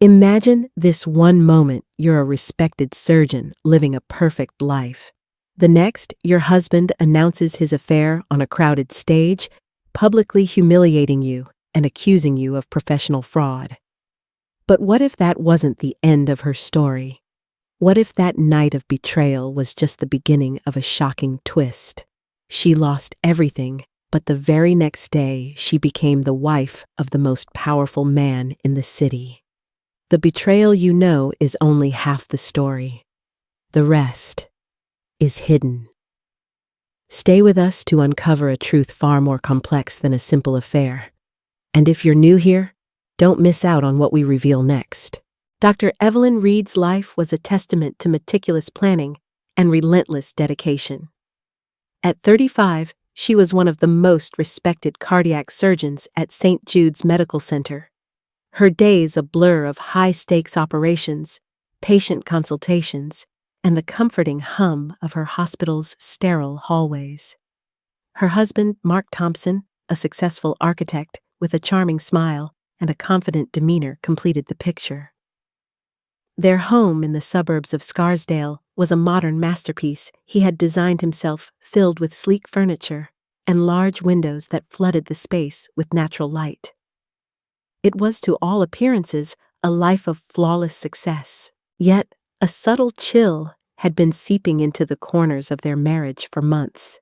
Imagine this one moment you're a respected surgeon living a perfect life. The next, your husband announces his affair on a crowded stage, publicly humiliating you and accusing you of professional fraud. But what if that wasn't the end of her story? What if that night of betrayal was just the beginning of a shocking twist? She lost everything, but the very next day she became the wife of the most powerful man in the city. The betrayal you know is only half the story. The rest is hidden. Stay with us to uncover a truth far more complex than a simple affair. And if you're new here, don't miss out on what we reveal next. Dr. Evelyn Reed's life was a testament to meticulous planning and relentless dedication. At 35, she was one of the most respected cardiac surgeons at St. Jude's Medical Center. Her days a blur of high-stakes operations, patient consultations, and the comforting hum of her hospital's sterile hallways. Her husband, Mark Thompson, a successful architect with a charming smile and a confident demeanor, completed the picture. Their home in the suburbs of Scarsdale was a modern masterpiece he had designed himself, filled with sleek furniture and large windows that flooded the space with natural light. It was to all appearances a life of flawless success, yet a subtle chill had been seeping into the corners of their marriage for months.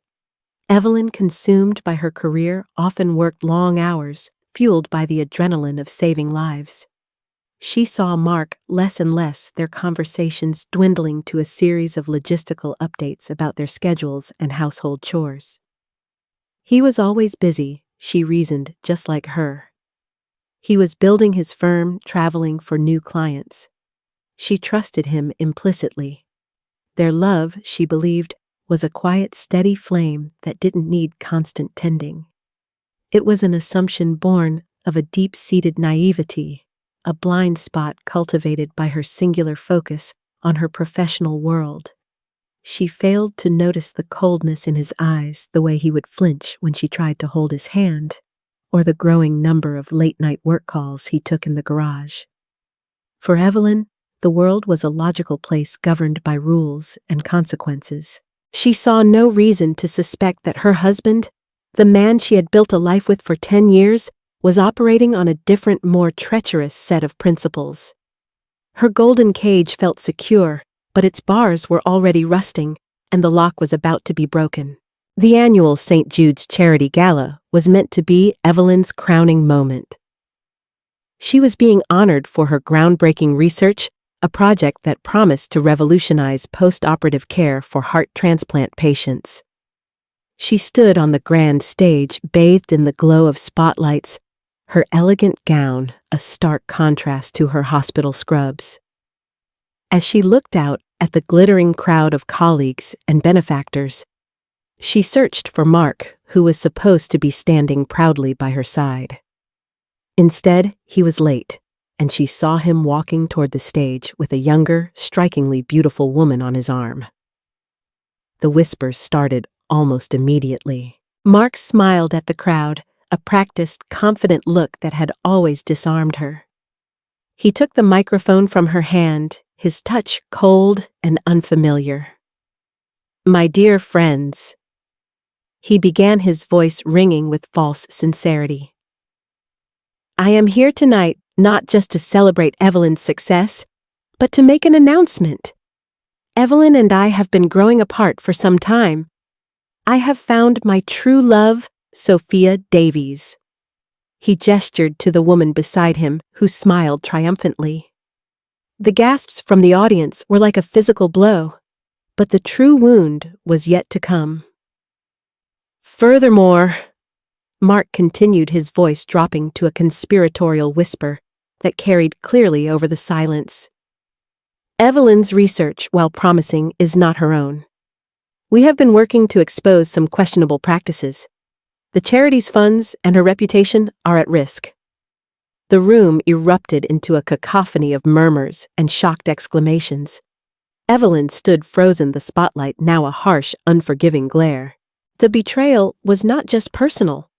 Evelyn, consumed by her career, often worked long hours, fueled by the adrenaline of saving lives. She saw Mark less and less, their conversations dwindling to a series of logistical updates about their schedules and household chores. He was always busy, she reasoned, just like her. He was building his firm, traveling for new clients. She trusted him implicitly. Their love, she believed, was a quiet, steady flame that didn't need constant tending. It was an assumption born of a deep-seated naivety, a blind spot cultivated by her singular focus on her professional world. She failed to notice the coldness in his eyes, the way he would flinch when she tried to hold his hand, or the growing number of late-night work calls he took in the garage. For Evelyn, the world was a logical place governed by rules and consequences. She saw no reason to suspect that her husband, the man she had built a life with for 10 years, was operating on a different, more treacherous set of principles. Her golden cage felt secure, but its bars were already rusting, and the lock was about to be broken. The annual St. Jude's Charity Gala was meant to be Evelyn's crowning moment. She was being honored for her groundbreaking research, a project that promised to revolutionize post-operative care for heart transplant patients. She stood on the grand stage, bathed in the glow of spotlights, her elegant gown a stark contrast to her hospital scrubs. As she looked out at the glittering crowd of colleagues and benefactors, she searched for Mark, who was supposed to be standing proudly by her side. Instead, he was late, and she saw him walking toward the stage with a younger, strikingly beautiful woman on his arm. The whispers started almost immediately. Mark smiled at the crowd, a practiced, confident look that had always disarmed her. He took the microphone from her hand, his touch cold and unfamiliar. "My dear friends," he began, his voice ringing with false sincerity. "I am here tonight not just to celebrate Evelyn's success, but to make an announcement. Evelyn and I have been growing apart for some time. I have found my true love, Sophia Davies." He gestured to the woman beside him, who smiled triumphantly. The gasps from the audience were like a physical blow, but the true wound was yet to come. "Furthermore," Mark continued, his voice dropping to a conspiratorial whisper that carried clearly over the silence, "Evelyn's research, while promising, is not her own. We have been working to expose some questionable practices. The charity's funds and her reputation are at risk." The room erupted into a cacophony of murmurs and shocked exclamations. Evelyn stood frozen, the spotlight now a harsh, unforgiving glare. The betrayal was not just personal.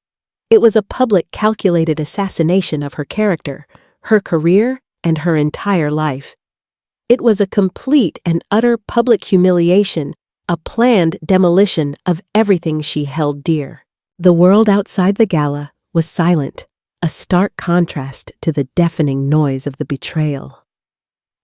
It was a public, calculated assassination of her character, her career, and her entire life. It was a complete and utter public humiliation, a planned demolition of everything she held dear. The world outside the gala was silent, a stark contrast to the deafening noise of the betrayal.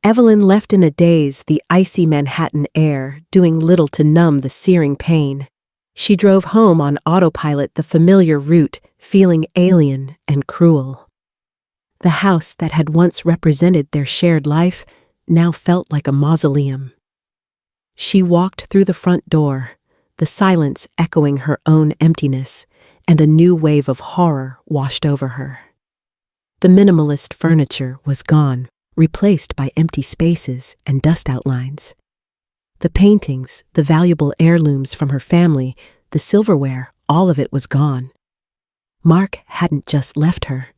Evelyn left in a daze, the icy Manhattan air doing little to numb the searing pain. She drove home on autopilot, the familiar route, feeling alien and cruel. The house that had once represented their shared life now felt like a mausoleum. She walked through the front door, the silence echoing her own emptiness, and a new wave of horror washed over her. The minimalist furniture was gone, replaced by empty spaces and dust outlines. The paintings, the valuable heirlooms from her family, the silverware, all of it was gone. Mark hadn't just left her.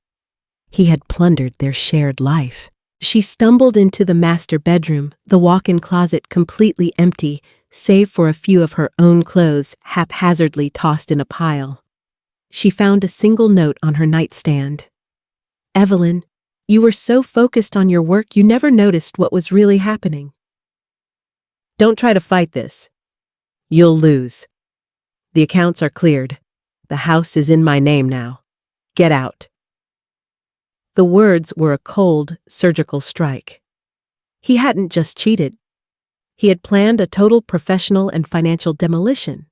He had plundered their shared life. She stumbled into the master bedroom, the walk-in closet completely empty, save for a few of her own clothes haphazardly tossed in a pile. She found a single note on her nightstand. "Evelyn, you were so focused on your work you never noticed what was really happening. Don't try to fight this. You'll lose. The accounts are cleared. The house is in my name now. Get out." The words were a cold, surgical strike. He hadn't just cheated. He had planned a total professional and financial demolition.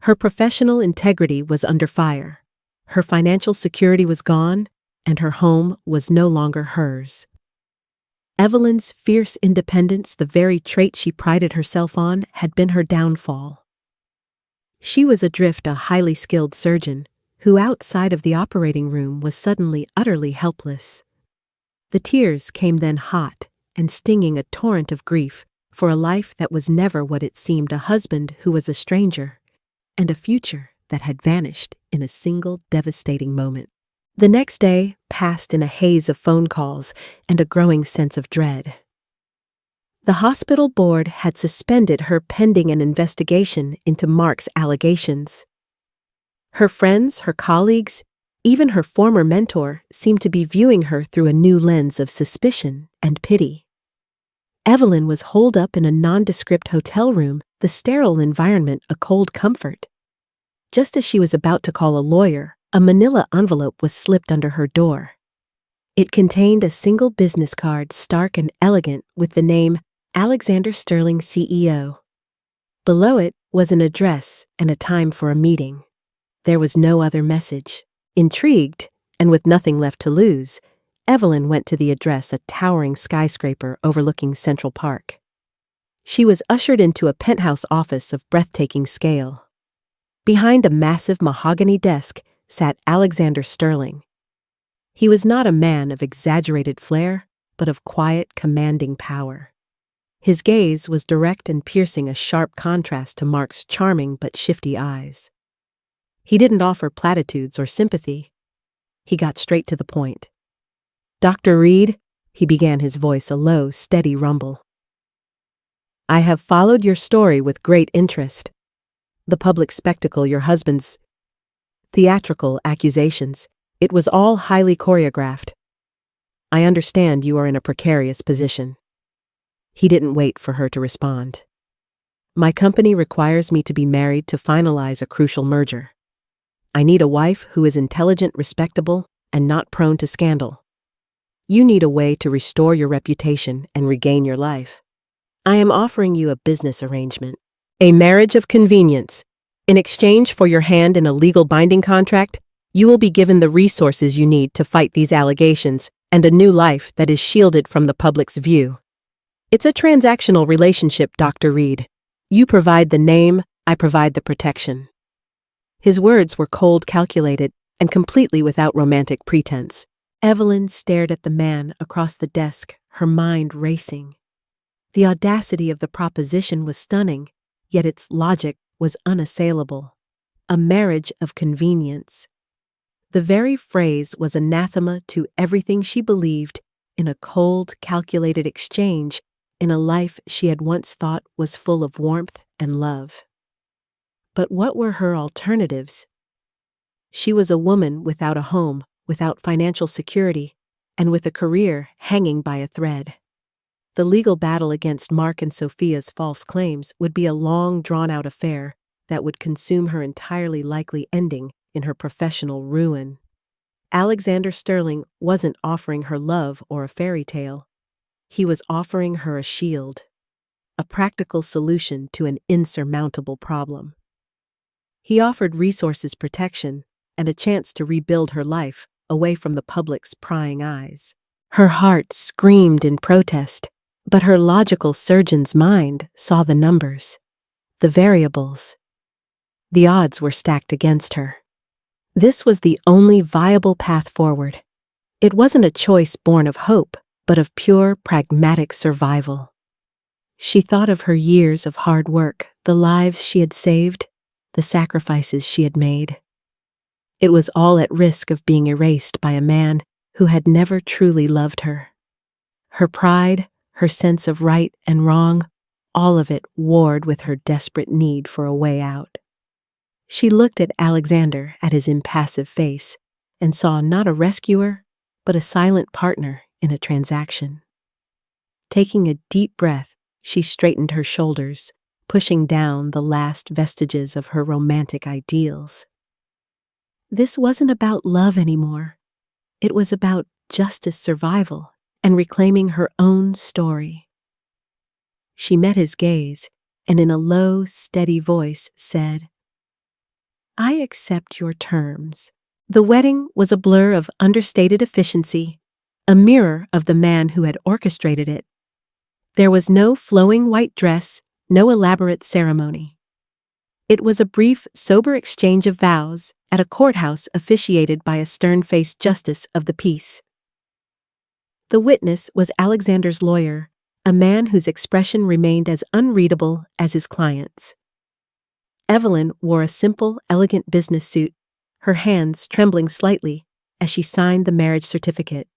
Her professional integrity was under fire. Her financial security was gone, and her home was no longer hers. Evelyn's fierce independence, the very trait she prided herself on, had been her downfall. She was adrift, a highly skilled surgeon, who outside of the operating room was suddenly utterly helpless. The tears came then hot and stinging, a torrent of grief for a life that was never what it seemed, a husband who was a stranger, and a future that had vanished in a single devastating moment. The next day passed in a haze of phone calls and a growing sense of dread. The hospital board had suspended her pending an investigation into Mark's allegations. Her friends, her colleagues, even her former mentor seemed to be viewing her through a new lens of suspicion and pity. Evelyn was holed up in a nondescript hotel room, the sterile environment a cold comfort. Just as she was about to call a lawyer, a manila envelope was slipped under her door. It contained a single business card, stark and elegant, with the name Alexander Sterling, CEO. Below it was an address and a time for a meeting. There was no other message. Intrigued, and with nothing left to lose, Evelyn went to the address, a towering skyscraper overlooking Central Park. She was ushered into a penthouse office of breathtaking scale. Behind a massive mahogany desk sat Alexander Sterling. He was not a man of exaggerated flair, but of quiet, commanding power. His gaze was direct and piercing, a sharp contrast to Mark's charming but shifty eyes. He didn't offer platitudes or sympathy. He got straight to the point. "Dr. Reed," he began, his voice a low, steady rumble. "I have followed your story with great interest. The public spectacle, your husband's theatrical accusations, it was all highly choreographed. I understand you are in a precarious position." He didn't wait for her to respond. "My company requires me to be married to finalize a crucial merger. I need a wife who is intelligent, respectable, and not prone to scandal. You need a way to restore your reputation and regain your life. I am offering you a business arrangement, a marriage of convenience. In exchange for your hand in a legal binding contract, you will be given the resources you need to fight these allegations and a new life that is shielded from the public's view. It's a transactional relationship, Dr. Reed. You provide the name, I provide the protection." His words were cold, calculated, and completely without romantic pretense. Evelyn stared at the man across the desk, her mind racing. The audacity of the proposition was stunning, yet its logic was unassailable. A marriage of convenience. The very phrase was anathema to everything she believed in a cold, calculated exchange in a life she had once thought was full of warmth and love. But what were her alternatives? She was a woman without a home, without financial security, and with a career hanging by a thread. The legal battle against Mark and Sophia's false claims would be a long, drawn-out affair that would consume her entirely, likely ending in her professional ruin. Alexander Sterling wasn't offering her love or a fairy tale. He was offering her a shield, a practical solution to an insurmountable problem. He offered resources, protection, and a chance to rebuild her life away from the public's prying eyes. Her heart screamed in protest, but her logical surgeon's mind saw the numbers, the variables. The odds were stacked against her. This was the only viable path forward. It wasn't a choice born of hope, but of pure, pragmatic survival. She thought of her years of hard work, the lives she had saved, the sacrifices she had made. It was all at risk of being erased by a man who had never truly loved her. Her pride, her sense of right and wrong, all of it warred with her desperate need for a way out. She looked at Alexander, at his impassive face, and saw not a rescuer, but a silent partner in a transaction. Taking a deep breath, she straightened her shoulders, pushing down the last vestiges of her romantic ideals. This wasn't about love anymore. It was about justice, survival, and reclaiming her own story. She met his gaze, and in a low, steady voice said, "I accept your terms." The wedding was a blur of understated efficiency, a mirror of the man who had orchestrated it. There was no flowing white dress, no elaborate ceremony. It was a brief, sober exchange of vows at a courthouse officiated by a stern-faced justice of the peace. The witness was Alexander's lawyer, a man whose expression remained as unreadable as his client's. Evelyn wore a simple, elegant business suit, her hands trembling slightly as she signed the marriage certificate.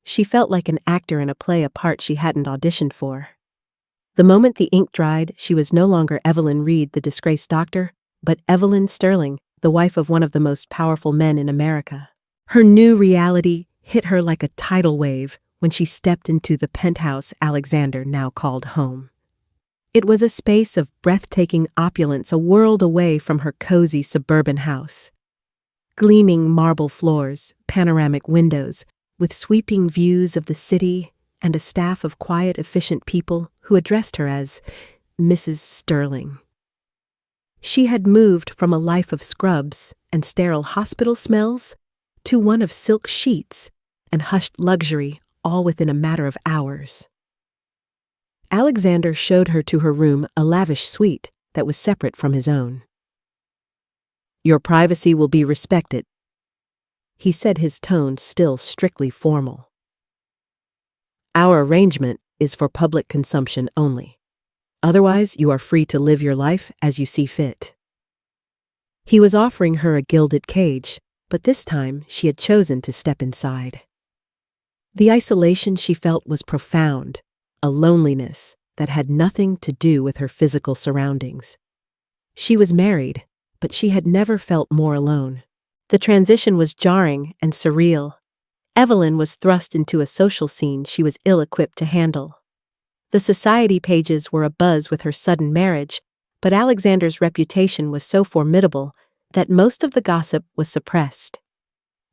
She felt like an actor in a play, a part she hadn't auditioned for. The moment the ink dried, she was no longer Evelyn Reed, the disgraced doctor, but Evelyn Sterling, the wife of one of the most powerful men in America. Her new reality hit her like a tidal wave when she stepped into the penthouse Alexander now called home. It was a space of breathtaking opulence, a world away from her cozy suburban house. Gleaming marble floors, panoramic windows, with sweeping views of the city, and a staff of quiet, efficient people who addressed her as Mrs. Sterling. She had moved from a life of scrubs and sterile hospital smells to one of silk sheets and hushed luxury, all within a matter of hours. Alexander showed her to her room, a lavish suite that was separate from his own. "Your privacy will be respected," he said, his tone still strictly formal. "Our arrangement is for public consumption only. Otherwise, you are free to live your life as you see fit." He was offering her a gilded cage, but this time she had chosen to step inside. The isolation she felt was profound, a loneliness that had nothing to do with her physical surroundings. She was married, but she had never felt more alone. The transition was jarring and surreal. Evelyn was thrust into a social scene she was ill-equipped to handle. The society pages were abuzz with her sudden marriage, but Alexander's reputation was so formidable that most of the gossip was suppressed.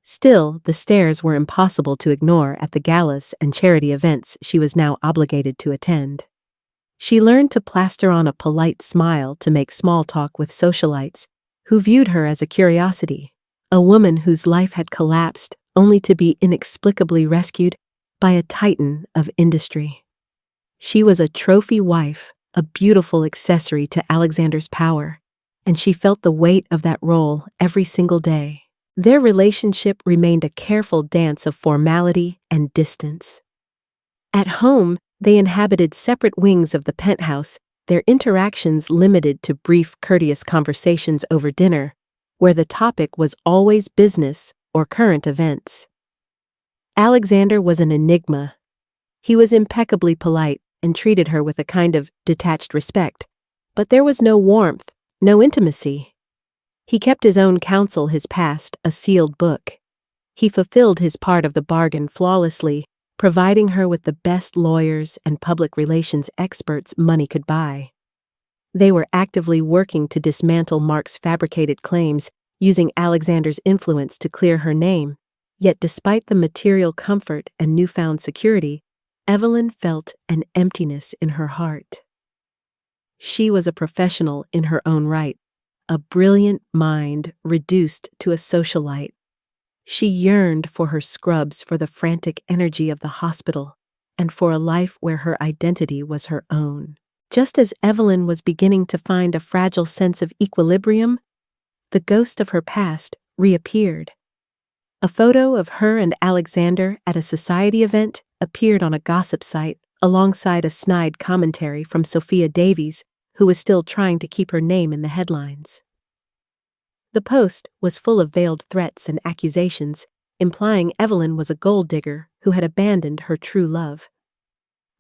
Still, the stares were impossible to ignore at the galas and charity events she was now obligated to attend. She learned to plaster on a polite smile to make small talk with socialites who viewed her as a curiosity, a woman whose life had collapsed only to be inexplicably rescued by a titan of industry. She was a trophy wife, a beautiful accessory to Alexander's power, and she felt the weight of that role every single day. Their relationship remained a careful dance of formality and distance. At home, they inhabited separate wings of the penthouse, their interactions limited to brief, courteous conversations over dinner, where the topic was always business or current events. Alexander was an enigma. He was impeccably polite and treated her with a kind of detached respect, but there was no warmth, no intimacy. He kept his own counsel, his past, a sealed book. He fulfilled his part of the bargain flawlessly, providing her with the best lawyers and public relations experts money could buy. They were actively working to dismantle Mark's fabricated claims, using Alexander's influence to clear her name. Yet despite the material comfort and newfound security, Evelyn felt an emptiness in her heart. She was a professional in her own right, a brilliant mind reduced to a socialite. She yearned for her scrubs, for the frantic energy of the hospital, and for a life where her identity was her own. Just as Evelyn was beginning to find a fragile sense of equilibrium, the ghost of her past reappeared. A photo of her and Alexander at a society event appeared on a gossip site alongside a snide commentary from Sophia Davies, who was still trying to keep her name in the headlines. The post was full of veiled threats and accusations, implying Evelyn was a gold digger who had abandoned her true love.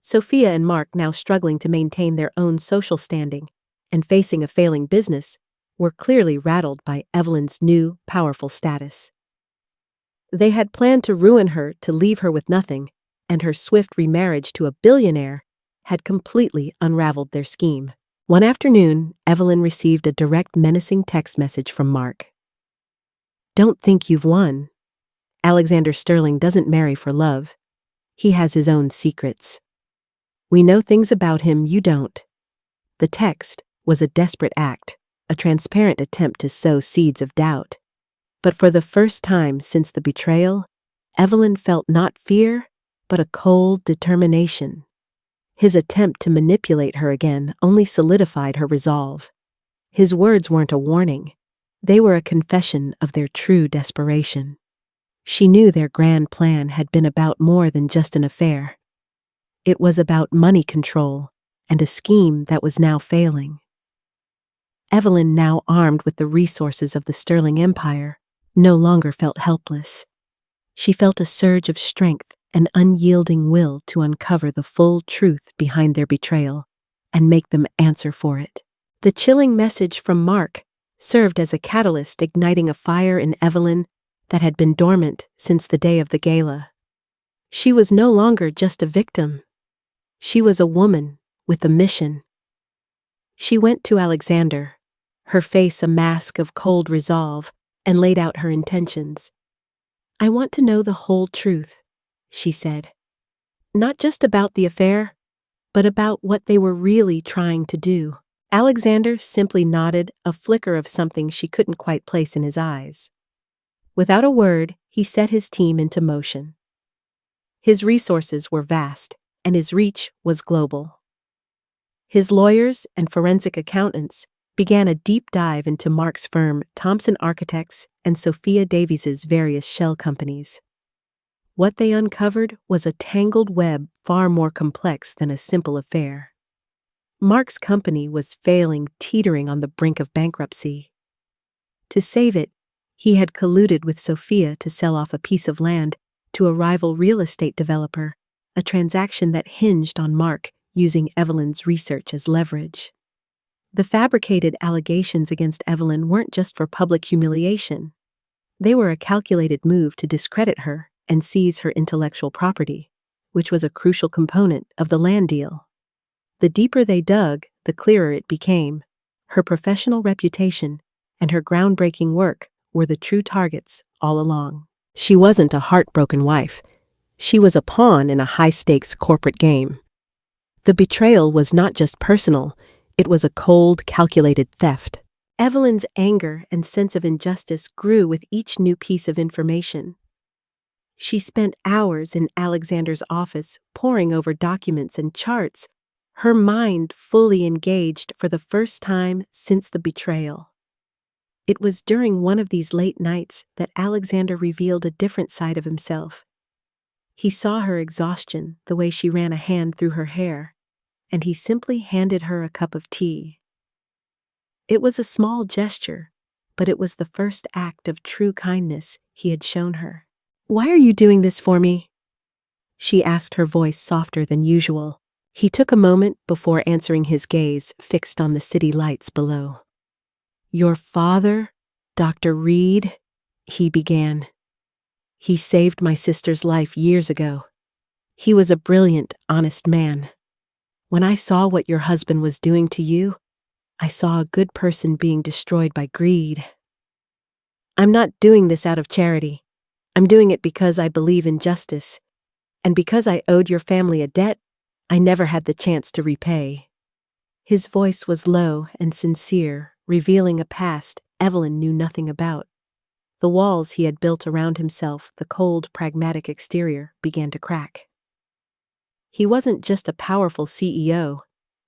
Sophia and Mark, now struggling to maintain their own social standing and facing a failing business, were clearly rattled by Evelyn's new, powerful status. They had planned to ruin her to leave her with nothing, and her swift remarriage to a billionaire had completely unraveled their scheme. One afternoon, Evelyn received a direct, menacing text message from Mark. "Don't think you've won. Alexander Sterling doesn't marry for love. He has his own secrets. We know things about him you don't." The text was a desperate act, a transparent attempt to sow seeds of doubt. But for the first time since the betrayal, Evelyn felt not fear, but a cold determination. His attempt to manipulate her again only solidified her resolve. His words weren't a warning. They were a confession of their true desperation. She knew their grand plan had been about more than just an affair. It was about money control and a scheme that was now failing. Evelyn, now armed with the resources of the Sterling Empire, no longer felt helpless. She felt a surge of strength, an unyielding will to uncover the full truth behind their betrayal and make them answer for it. The chilling message from Mark served as a catalyst, igniting a fire in Evelyn that had been dormant since the day of the gala. She was no longer just a victim. She was a woman with a mission. She went to Alexander, her face a mask of cold resolve, and laid out her intentions. "I want to know the whole truth," she said. "Not just about the affair, but about what they were really trying to do." Alexander simply nodded, a flicker of something she couldn't quite place in his eyes. Without a word, he set his team into motion. His resources were vast, and his reach was global. His lawyers and forensic accountants began a deep dive into Mark's firm, Thompson Architects, and Sophia Davies's various shell companies. What they uncovered was a tangled web far more complex than a simple affair. Mark's company was failing, teetering on the brink of bankruptcy. To save it, he had colluded with Sophia to sell off a piece of land to a rival real estate developer, a transaction that hinged on Mark using Evelyn's research as leverage. The fabricated allegations against Evelyn weren't just for public humiliation. They were a calculated move to discredit her and seize her intellectual property, which was a crucial component of the land deal. The deeper they dug, the clearer it became. Her professional reputation and her groundbreaking work were the true targets all along. She wasn't a heartbroken wife. She was a pawn in a high-stakes corporate game. The betrayal was not just personal, it was a cold, calculated theft. Evelyn's anger and sense of injustice grew with each new piece of information. She spent hours in Alexander's office poring over documents and charts, her mind fully engaged for the first time since the betrayal. It was during one of these late nights that Alexander revealed a different side of himself. He saw her exhaustion, the way she ran a hand through her hair, and he simply handed her a cup of tea. It was a small gesture, but it was the first act of true kindness he had shown her. "Why are you doing this for me?" she asked, her voice softer than usual. He took a moment before answering, his gaze fixed on the city lights below. "Your father, Dr. Reed," he began. He saved my sister's life years ago. He was a brilliant, honest man. When I saw what your husband was doing to you, I saw a good person being destroyed by greed. I'm not doing this out of charity. I'm doing it because I believe in justice. And because I owed your family a debt, I never had the chance to repay." His voice was low and sincere, revealing a past Evelyn knew nothing about. The walls he had built around himself, the cold, pragmatic exterior, began to crack. He wasn't just a powerful CEO.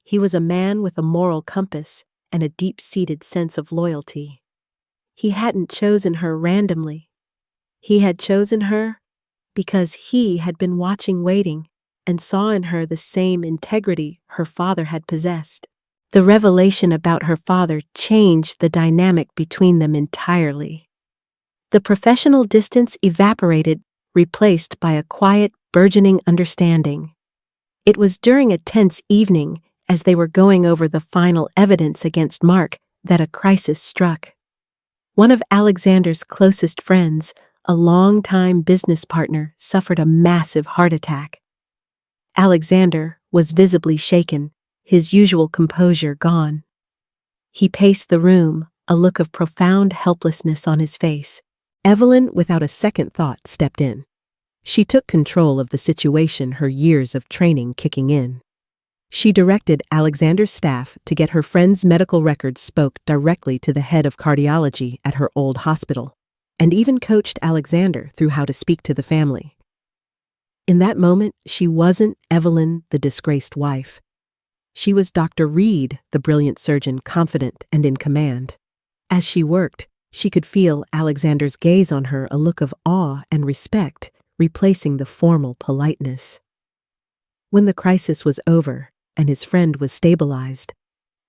He was a man with a moral compass and a deep-seated sense of loyalty. He hadn't chosen her randomly. He had chosen her because he had been watching, waiting, and saw in her the same integrity her father had possessed. The revelation about her father changed the dynamic between them entirely. The professional distance evaporated, replaced by a quiet, burgeoning understanding. It was during a tense evening, as they were going over the final evidence against Mark, that a crisis struck. One of Alexander's closest friends, a longtime business partner, suffered a massive heart attack. Alexander was visibly shaken, his usual composure gone. He paced the room, a look of profound helplessness on his face. Evelyn, without a second thought, stepped in. She took control of the situation, her years of training kicking in. She directed Alexander's staff to get her friend's medical records, spoke directly to the head of cardiology at her old hospital, and even coached Alexander through how to speak to the family. In that moment, she wasn't Evelyn, the disgraced wife. She was Dr. Reed, the brilliant surgeon, confident and in command. As she worked, she could feel Alexander's gaze on her, a look of awe and respect, replacing the formal politeness. When the crisis was over and his friend was stabilized,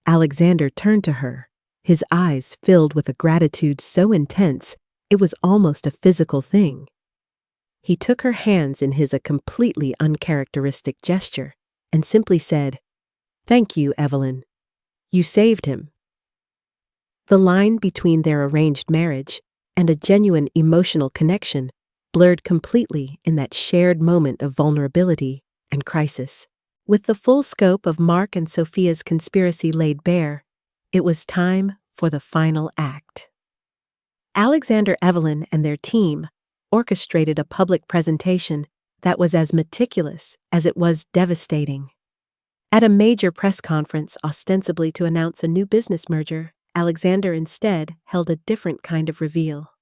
Alexander turned to her, his eyes filled with a gratitude so intense it was almost a physical thing. He took her hands in his, a completely uncharacteristic gesture, and simply said, "Thank you, Evelyn. You saved him." The line between their arranged marriage and a genuine emotional connection blurred completely in that shared moment of vulnerability and crisis. With the full scope of Mark and Sophia's conspiracy laid bare, it was time for the final act. Alexander, Evelyn, and their team orchestrated a public presentation that was as meticulous as it was devastating. At a major press conference, ostensibly to announce a new business merger, Alexander instead held a different kind of reveal.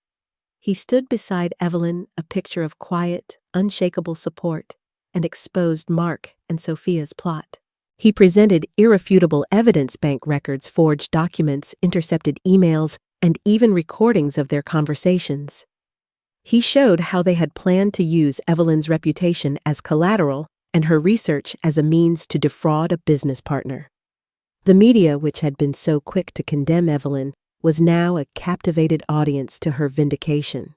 He stood beside Evelyn, a picture of quiet, unshakable support, and exposed Mark and Sophia's plot. He presented irrefutable evidence, bank records, forged documents, intercepted emails, and even recordings of their conversations. He showed how they had planned to use Evelyn's reputation as collateral and her research as a means to defraud a business partner. The media, which had been so quick to condemn Evelyn, was now a captivated audience to her vindication.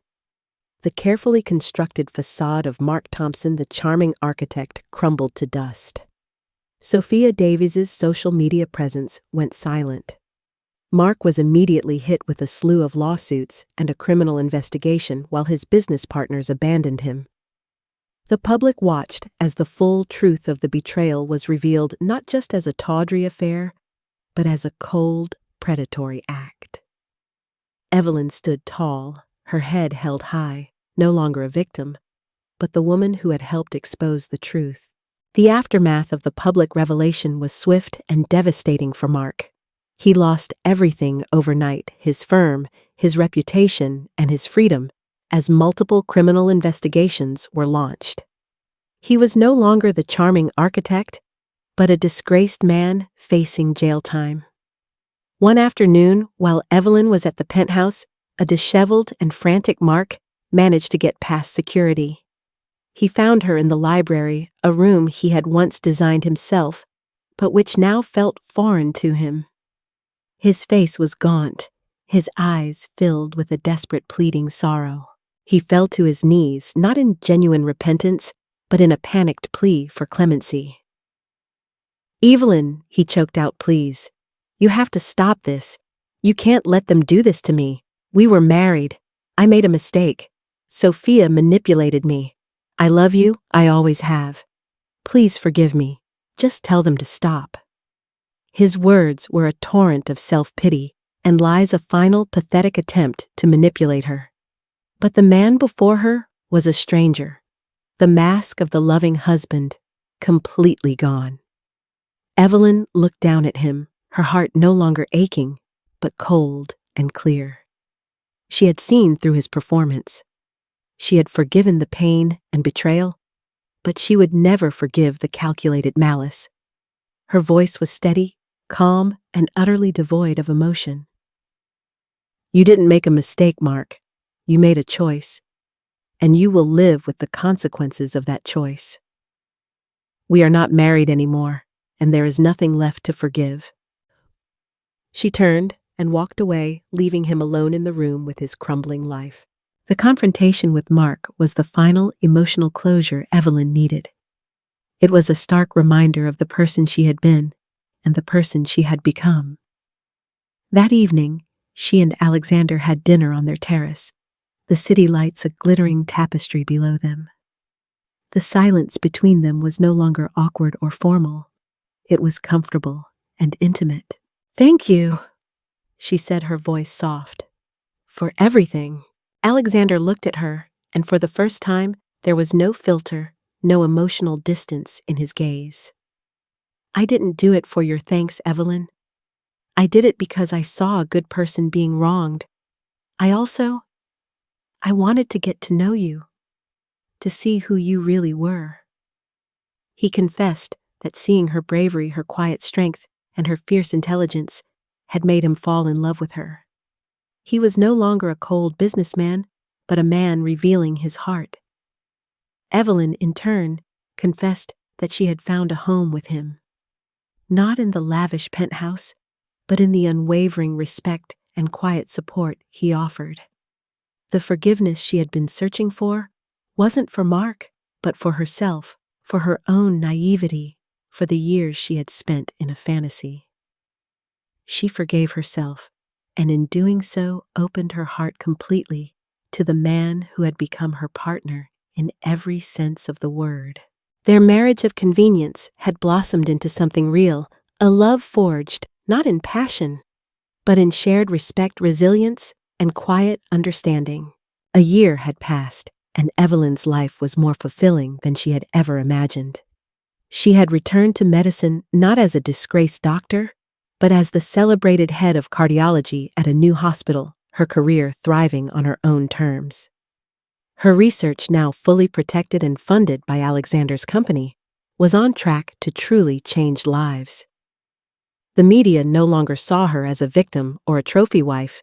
The carefully constructed facade of Mark Thompson, the charming architect, crumbled to dust. Sophia Davies's social media presence went silent. Mark was immediately hit with a slew of lawsuits and a criminal investigation, while his business partners abandoned him. The public watched as the full truth of the betrayal was revealed, not just as a tawdry affair, but as a cold, predatory act. Evelyn stood tall, her head held high, no longer a victim, but the woman who had helped expose the truth. The aftermath of the public revelation was swift and devastating for Mark. He lost everything overnight: his firm, his reputation, and his freedom, as multiple criminal investigations were launched. He was no longer the charming architect, but a disgraced man facing jail time. One afternoon, while Evelyn was at the penthouse, a disheveled and frantic Mark managed to get past security. He found her in the library, a room he had once designed himself, but which now felt foreign to him. His face was gaunt, his eyes filled with a desperate, pleading sorrow. He fell to his knees, not in genuine repentance, but in a panicked plea for clemency. "Evelyn," he choked out, "please. You have to stop this. You can't let them do this to me. We were married. I made a mistake. Sophia manipulated me. I love you, I always have. Please forgive me. Just tell them to stop. His words were a torrent of self-pity and lies a final pathetic attempt to manipulate her. But the man before her was a stranger. The mask of the loving husband, completely gone. Evelyn looked down at him, her heart no longer aching, but cold and clear. She had seen through his performance. She had forgiven the pain and betrayal, but she would never forgive the calculated malice. Her voice was steady, calm, and utterly devoid of emotion. You didn't make a mistake, Mark. You made a choice, and you will live with the consequences of that choice. We are not married anymore, and there is nothing left to forgive. She turned and walked away, leaving him alone in the room with his crumbling life. The confrontation with Mark was the final emotional closure Evelyn needed. It was a stark reminder of the person she had been and the person she had become. That evening, she and Alexander had dinner on their terrace, the city lights a glittering tapestry below them. The silence between them was no longer awkward or formal. It was comfortable and intimate. Thank you, she said, her voice soft. For everything. Alexander looked at her, and for the first time, there was no filter, no emotional distance in his gaze. I didn't do it for your thanks, Evelyn. I did it because I saw a good person being wronged. I wanted to get to know you, to see who you really were. He confessed that seeing her bravery, her quiet strength, and her fierce intelligence had made him fall in love with her. He was no longer a cold businessman, but a man revealing his heart. Evelyn, in turn, confessed that she had found a home with him. Not in the lavish penthouse, but in the unwavering respect and quiet support he offered. The forgiveness she had been searching for wasn't for Mark, but for herself, for her own naivety, for the years she had spent in a fantasy. She forgave herself, and in doing so opened her heart completely to the man who had become her partner in every sense of the word. Their marriage of convenience had blossomed into something real, a love forged not in passion, but in shared respect, resilience, and quiet understanding. A year had passed, and Evelyn's life was more fulfilling than she had ever imagined. She had returned to medicine not as a disgraced doctor, but as the celebrated head of cardiology at a new hospital, her career thriving on her own terms. Her research, now fully protected and funded by Alexander's company, was on track to truly change lives. The media no longer saw her as a victim or a trophy wife,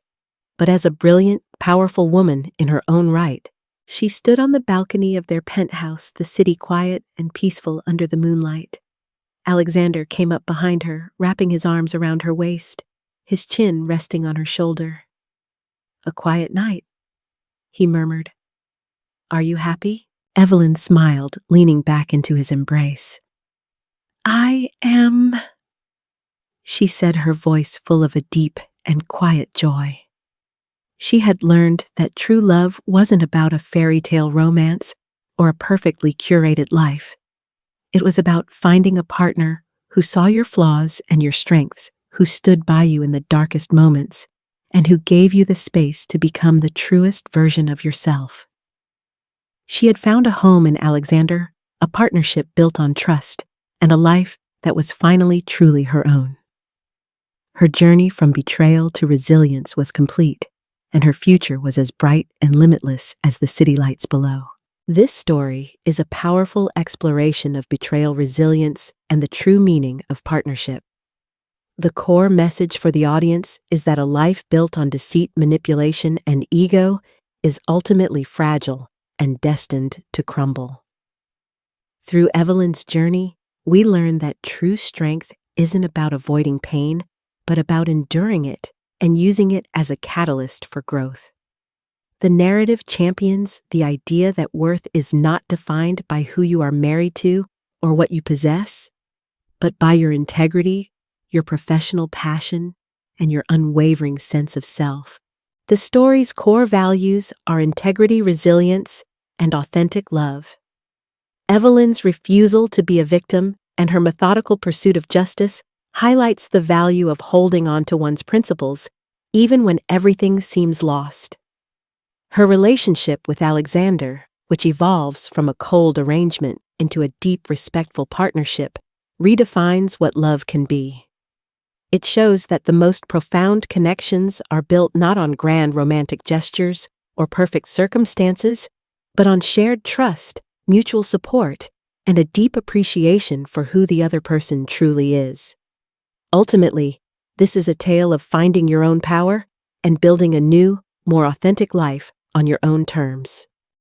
but as a brilliant, powerful woman in her own right. She stood on the balcony of their penthouse, the city quiet and peaceful under the moonlight. Alexander came up behind her, wrapping his arms around her waist, his chin resting on her shoulder. A quiet night, he murmured. Are you happy? Evelyn smiled, leaning back into his embrace. I am, she said, her voice full of a deep and quiet joy. She had learned that true love wasn't about a fairy tale romance or a perfectly curated life. It was about finding a partner who saw your flaws and your strengths, who stood by you in the darkest moments, and who gave you the space to become the truest version of yourself. She had found a home in Alexander, a partnership built on trust, and a life that was finally truly her own. Her journey from betrayal to resilience was complete, and her future was as bright and limitless as the city lights below. This story is a powerful exploration of betrayal, resilience, and the true meaning of partnership. The core message for the audience is that a life built on deceit, manipulation, and ego is ultimately fragile and destined to crumble. Through Evelyn's journey, we learn that true strength isn't about avoiding pain, but about enduring it and using it as a catalyst for growth. The narrative champions the idea that worth is not defined by who you are married to or what you possess, but by your integrity, your professional passion, and your unwavering sense of self. The story's core values are integrity, resilience, and authentic love. Evelyn's refusal to be a victim and her methodical pursuit of justice highlights the value of holding on to one's principles, even when everything seems lost. Her relationship with Alexander, which evolves from a cold arrangement into a deep, respectful partnership, redefines what love can be. It shows that the most profound connections are built not on grand romantic gestures or perfect circumstances, but on shared trust, mutual support, and a deep appreciation for who the other person truly is. Ultimately, this is a tale of finding your own power and building a new, more authentic life on your own terms.